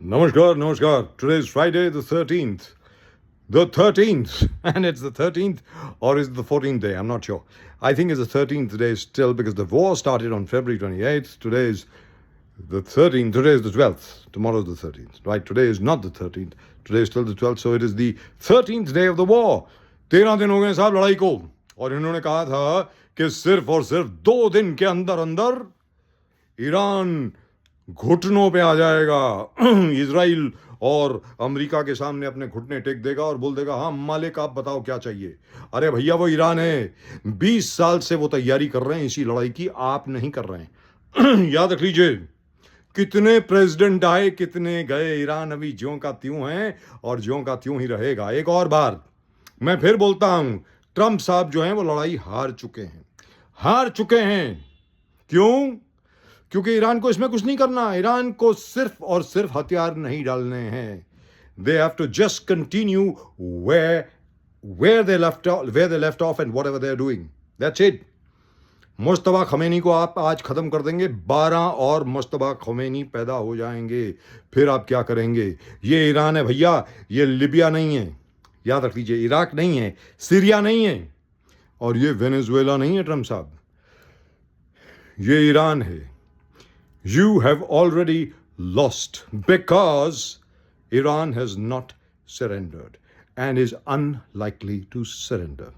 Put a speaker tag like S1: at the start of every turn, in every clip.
S1: Namaskar, namaskar. Today is Friday the 13th. The 13th. And it's the 13th or is it the 14th day? I'm not sure. I think it's the 13th day still because the war started on February 28th. Today is the 13th. Today is the 12th. Tomorrow is the 13th. Right? Today is not the 13th. Today is still the 12th. So it is the 13th day of the war. 13 दिन हो गए साहब लड़ाई को और इन्होंने कहा था कि सिर्फ और सिर्फ 2 दिन के अंदर अंदर ईरान घुटनों पे आ जाएगा। इजराइल और अमेरिका के सामने अपने घुटने टेक देगा और बोल देगा हाँ मालिक आप बताओ क्या चाहिए। अरे भैया वो ईरान है, 20 साल से वो तैयारी कर रहे हैं इसी लड़ाई की, आप नहीं कर रहे हैं। याद रख लीजिए, कितने प्रेसिडेंट आए कितने गए, ईरान अभी ज्यों का त्यों है और ज्यों का त्यों ही रहेगा। एक और बार मैं फिर बोलता हूं, ट्रंप साहब जो हैं वो लड़ाई हार चुके हैं। क्यों? क्योंकि ईरान को इसमें कुछ नहीं करना। ईरान को सिर्फ और सिर्फ हथियार नहीं डालने हैं। They have to just continue where they left off and whatever they are doing. That's it. Mushtaba Khamenei को आप आज खत्म कर देंगे, 12 और मुश्तबा खमेनी पैदा हो जाएंगे। फिर आप क्या करेंगे? ये ईरान है भैया, ये लिबिया नहीं है। याद रख लीजिए, इराक नहीं है, सीरिया नहीं है और ये वेनेजुएला नहीं है। ट्रंप साहब, ये ईरान है। You have already lost because Iran has not surrendered and is unlikely to surrender.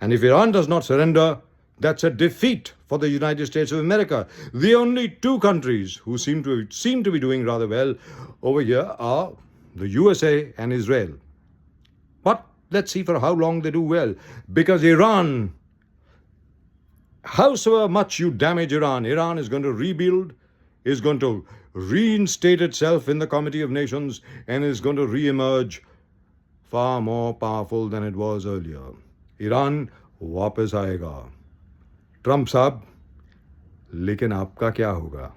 S1: And if Iran does not surrender, that's a defeat for the United States of America. The only 2 countries who seem to be doing rather well over here are the USA and Israel. But let's see for how long they do well, because Iran, however much you damage Iran is going to rebuild, is going to reinstate itself in the Committee of Nations and is going to re-emerge far more powerful than it was earlier. Iran वापस आएगा। Trump साहब, लेकिन आपका क्या होगा?